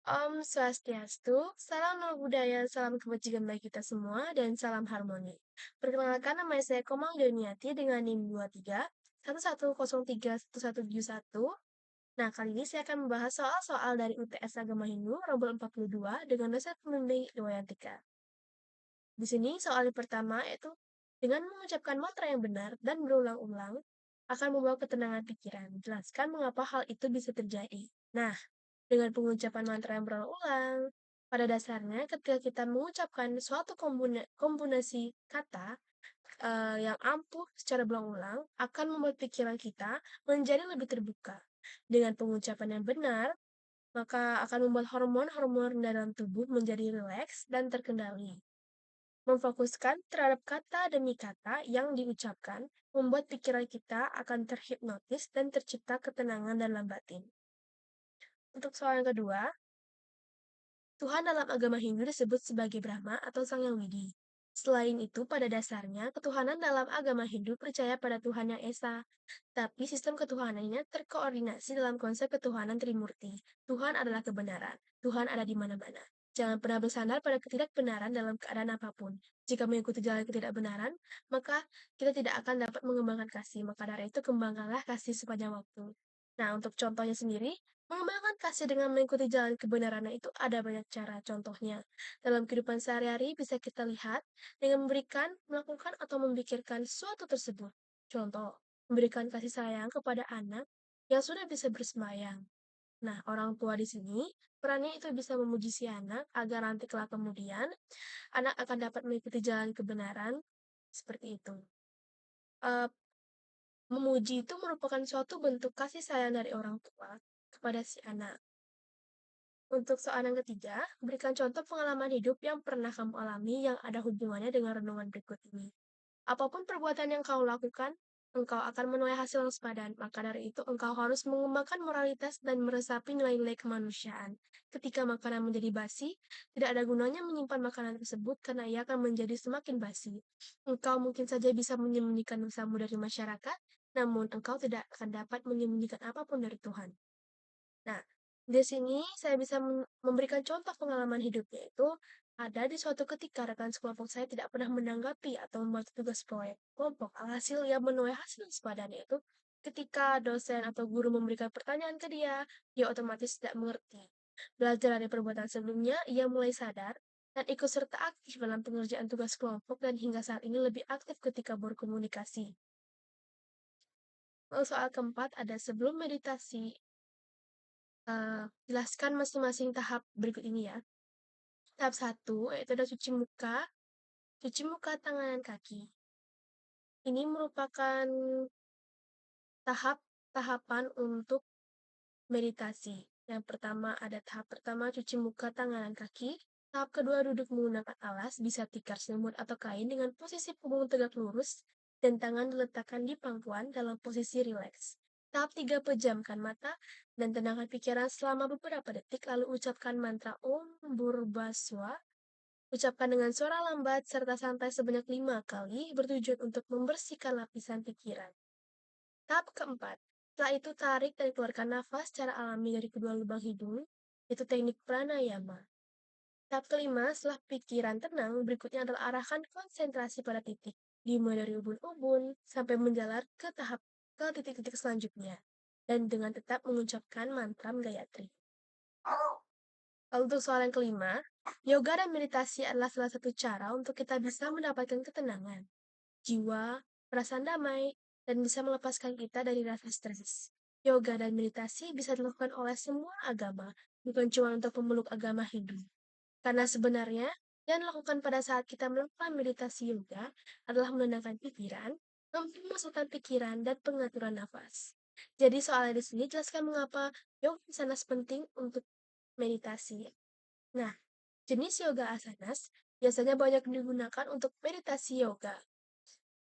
Swastiastu, salam nama budaya, salam kebajikan bagi kita semua, dan salam harmoni. Perkenalkan nama saya Komang Doniati dengan NIM 23 1103 1171. Nah, kali ini saya akan membahas soal-soal dari UTS Agama Hindu, Rombel 42, dengan dosen pembimbing Iwayantika. Di sini soal yang pertama yaitu, dengan mengucapkan mantra yang benar dan berulang-ulang, akan membawa ketenangan pikiran. Jelaskan mengapa hal itu bisa terjadi. Nah, dengan pengucapan mantra yang berulang-ulang, pada dasarnya ketika kita mengucapkan suatu kombinasi kata yang ampuh secara berulang-ulang akan membuat pikiran kita menjadi lebih terbuka. Dengan pengucapan yang benar, maka akan membuat hormon-hormon dalam tubuh menjadi rileks dan terkendali. Memfokuskan terhadap kata demi kata yang diucapkan membuat pikiran kita akan terhipnotis dan tercipta ketenangan dalam batin. Untuk soal yang kedua, Tuhan dalam agama Hindu disebut sebagai Brahma atau Sang Yang Widi. Selain itu, pada dasarnya, ketuhanan dalam agama Hindu percaya pada Tuhan Yang Esa, tapi sistem ketuhanannya terkoordinasi dalam konsep ketuhanan Trimurti. Tuhan adalah kebenaran, Tuhan ada di mana-mana. Jangan pernah bersandar pada ketidakbenaran dalam keadaan apapun. Jika mengikuti jalan ketidakbenaran, maka kita tidak akan dapat mengembangkan kasih. Maka dari itu, kembangkanlah kasih sepanjang waktu. Nah, untuk contohnya sendiri, mengembangkan kasih dengan mengikuti jalan kebenaran itu ada banyak cara. Contohnya, dalam kehidupan sehari-hari bisa kita lihat dengan memberikan, melakukan, atau memikirkan suatu tersebut. Contoh, memberikan kasih sayang kepada anak yang sudah bisa bersembahyang. Nah, orang tua di sini perannya itu bisa memuji si anak agar nanti kelak kemudian anak akan dapat mengikuti jalan kebenaran seperti itu. Eh, Memuji itu merupakan suatu bentuk kasih sayang dari orang tua kepada si anak. Untuk soal yang ketiga, berikan contoh pengalaman hidup yang pernah kamu alami yang ada hubungannya dengan renungan berikut ini. Apapun perbuatan yang kau lakukan, engkau akan menuai hasil yang sepadan. Maka dari itu, engkau harus mengembangkan moralitas dan meresapi nilai-nilai kemanusiaan. Ketika makanan menjadi basi, tidak ada gunanya menyimpan makanan tersebut karena ia akan menjadi semakin basi. Engkau mungkin saja bisa menyembunyikan dosamu dari masyarakat, namun engkau tidak akan dapat menyembunyikan apapun dari Tuhan. Nah, di sini saya bisa memberikan contoh pengalaman hidup, yaitu ada di suatu ketika rekan sekelompok saya tidak pernah menanggapi atau membantu tugas proyek kelompok. Alhasil ia menuai hasil sepadan, yaitu ketika dosen atau guru memberikan pertanyaan ke dia otomatis tidak mengerti. Belajar dari perbuatan sebelumnya, ia mulai sadar dan ikut serta aktif dalam pengerjaan tugas kelompok dan hingga saat ini lebih aktif ketika berkomunikasi. Lalu soal keempat ada sebelum meditasi. Jelaskan masing-masing tahap berikut ini ya. Tahap 1, yaitu ada cuci muka, tangan, dan kaki. Ini merupakan tahap-tahapan untuk meditasi. Yang pertama ada tahap pertama, cuci muka, tangan, dan kaki. Tahap kedua, duduk menggunakan alas, bisa tikar, selimut, atau kain dengan posisi punggung tegak lurus dan tangan diletakkan di pangkuan dalam posisi rileks. Tahap 3, pejamkan mata dan tenangkan pikiran selama beberapa detik, lalu ucapkan mantra Om Burbaswa. Ucapkan dengan suara lambat serta santai sebanyak 5 kali, bertujuan untuk membersihkan lapisan pikiran. Tahap keempat, setelah itu tarik dan keluarkan nafas secara alami dari kedua lubang hidung, itu teknik pranayama. Tahap kelima, setelah pikiran tenang, berikutnya adalah arahkan konsentrasi pada titik, dimulai dari ubun-ubun sampai menjalar ke titik-titik selanjutnya, dan dengan tetap mengucapkan mantra Gayatri. Lalu untuk soal yang kelima, yoga dan meditasi adalah salah satu cara untuk kita bisa mendapatkan ketenangan, jiwa, perasaan damai, dan bisa melepaskan kita dari rasa stres. Yoga dan meditasi bisa dilakukan oleh semua agama, bukan cuma untuk pemeluk agama Hindu. Karena sebenarnya, yang dilakukan pada saat kita melakukan meditasi yoga adalah menenangkan pikiran, memasukkan pikiran, dan pengaturan nafas. Jadi soalnya di sini jelaskan mengapa yoga asanas penting untuk meditasi. Nah, jenis yoga asanas biasanya banyak digunakan untuk meditasi yoga.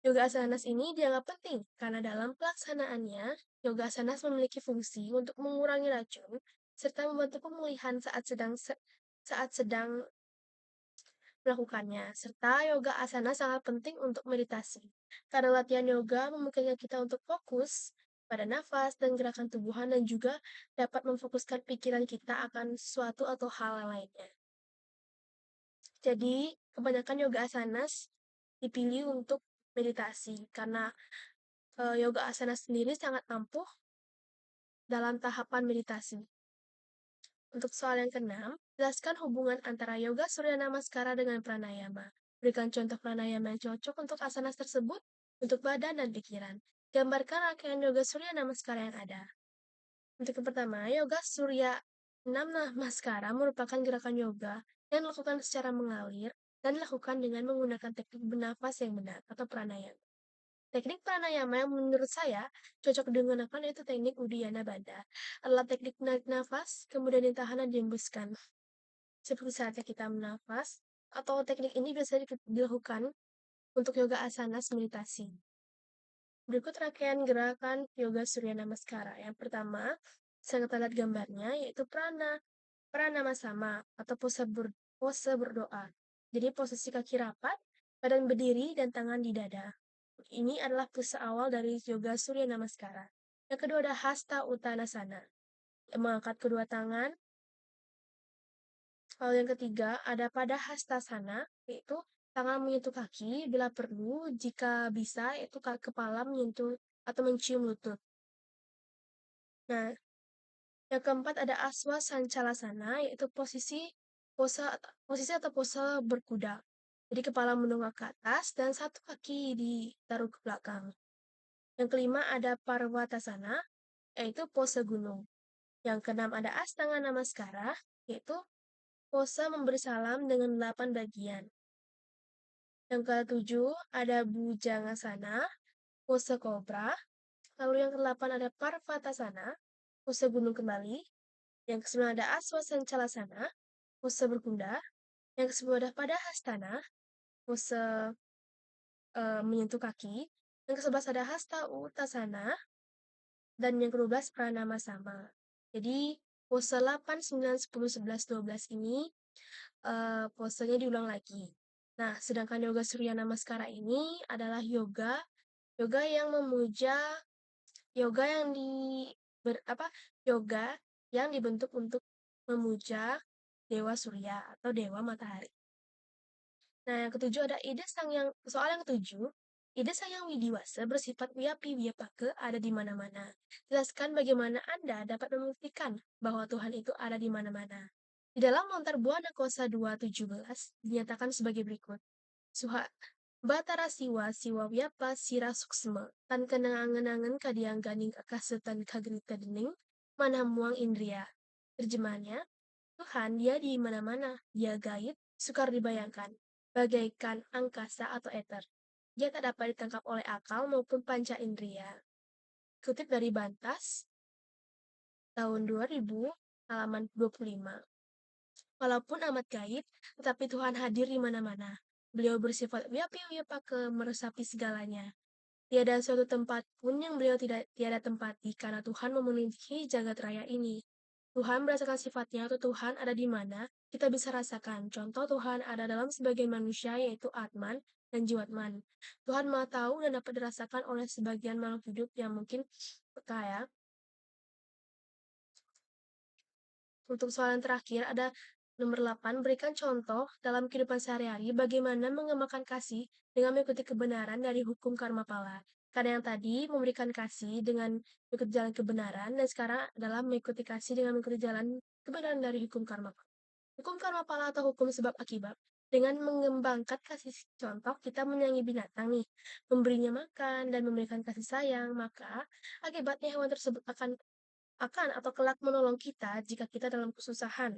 Yoga asanas ini dianggap penting karena dalam pelaksanaannya, yoga asanas memiliki fungsi untuk mengurangi racun serta membantu pemulihan saat sedang melakukannya. Serta yoga asana sangat penting untuk meditasi. Karena latihan yoga memungkinkan kita untuk fokus pada nafas dan gerakan tubuhan dan juga dapat memfokuskan pikiran kita akan sesuatu atau hal yang lainnya. Jadi, kebanyakan yoga asanas dipilih untuk meditasi karena yoga asana sendiri sangat ampuh dalam tahapan meditasi. Untuk soal yang keenam, jelaskan hubungan antara yoga surya namaskara dengan pranayama. Berikan contoh pranayama yang cocok untuk asanas tersebut untuk badan dan pikiran. Gambarkan rangkaian yoga surya namaskara yang ada. Untuk yang pertama, yoga surya namaskara merupakan gerakan yoga yang dilakukan secara mengalir dan dilakukan dengan menggunakan teknik bernafas yang benar atau pranayama. Teknik pranayama yang menurut saya cocok digunakan yaitu teknik Uddiyana Bandha. Adalah teknik menarik nafas, kemudian ditahan dan dihembuskan. Seperti saatnya kita menafas, atau teknik ini biasanya dilakukan untuk yoga asanas meditasi. Berikut rangkaian gerakan yoga surya namaskara. Yang pertama, saya kita lihat gambarnya, yaitu pranamasama atau pose berdoa. Jadi posisi kaki rapat, badan berdiri, dan tangan di dada. Ini adalah pose awal dari yoga surya namaskara. Yang kedua ada hasta uttanasana, mengangkat kedua tangan. Lalu yang ketiga ada pada hastasana, yaitu tangan menyentuh kaki bila perlu, jika bisa itu kepala menyentuh atau mencium lutut. Nah, yang keempat ada aswa sancalasana, yaitu posisi atau pose berkuda. Jadi kepala menunggak ke atas dan satu kaki ditaruh ke belakang. Yang kelima ada parvatasana, yaitu pose gunung. Yang keenam ada astanga namaskara, yaitu pose memberi salam dengan 8 bagian. Yang ketujuh ada bhujangasana, pose kobra. Lalu yang kedelapan ada parvatasana, pose gunung kembali. Yang kesembilan ada aswa sancalasana, pose berkuda. Yang kesepuluh ada padahastana, pose menyentuh kaki. Yang ke-11 ada hasta uttasana, dan yang ke-12 pranama sama. Jadi pose 8, 9, 10, 11, 12 ini posenya diulang lagi. Nah, sedangkan yoga surya namaskara ini adalah yoga yang memuja, yoga yang yoga yang dibentuk untuk memuja dewa surya atau dewa matahari. Nah, yang ketujuh ada soal yang ketujuh, ide Sang Widiwasa bersifat wiyapi wiyapake ada di mana-mana. Jelaskan bagaimana Anda dapat membuktikan bahwa Tuhan itu ada di mana-mana. Di dalam Lontar Buana Kosa 2:17 dinyatakan sebagai berikut. Suha Batara siwa wiyapa sira suksma, tan kenangan-angan kadiang ganing akasetan kagerita dening, mana muang indria. Terjemahannya, Tuhan dia di mana-mana, dia gaib, sukar dibayangkan bagaikan angkasa atau ether. Dia tak dapat ditangkap oleh akal maupun panca indera. Kutip dari Bantas, tahun 2000, halaman 25. Walaupun amat gaib, tetapi Tuhan hadir di mana-mana. Beliau bersifat wiyapa meresapi segalanya. Tiada suatu tempat pun yang beliau tiada tempati karena Tuhan memenuhi jagat raya ini. Tuhan berdasarkan sifatnya atau Tuhan ada di mana, kita bisa rasakan. Contoh Tuhan ada dalam sebagian manusia yaitu Atman dan Jiwatman. Tuhan Maha Tahu dan dapat dirasakan oleh sebagian makhluk hidup yang mungkin kaya. Untuk soal yang terakhir ada nomor 8, berikan contoh dalam kehidupan sehari-hari bagaimana mengembangkan kasih dengan mengikuti kebenaran dari hukum karma pala. Karena yang tadi memberikan kasih dengan mengikuti jalan kebenaran, dan sekarang adalah mengikuti kasih dengan mengikuti jalan kebenaran dari hukum karma pala. Hukum karma pala atau hukum sebab akibat. Dengan mengembangkan kasih contoh, kita menyayangi binatang nih, memberinya makan dan memberikan kasih sayang, maka akibatnya hewan tersebut akan atau kelak menolong kita jika kita dalam kesusahan.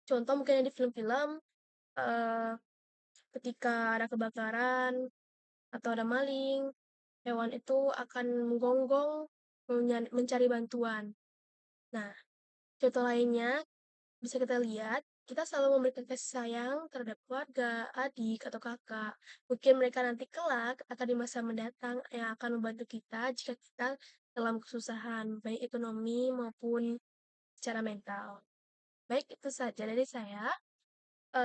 Contoh mungkin di film-film, ketika ada kebakaran atau ada maling, hewan itu akan menggonggong mencari bantuan. Nah, contoh lainnya bisa kita lihat, kita selalu memberikan kasih sayang terhadap keluarga, adik, atau kakak. Mungkin mereka nanti kelak akan di masa mendatang yang akan membantu kita jika kita dalam kesusahan, baik ekonomi maupun secara mental. Baik, itu saja dari saya.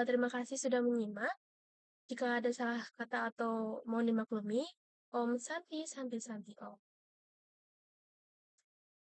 Terima kasih sudah menyimak. Jika ada salah kata atau mau dimaklumi, Om Santi Santi Santi Om.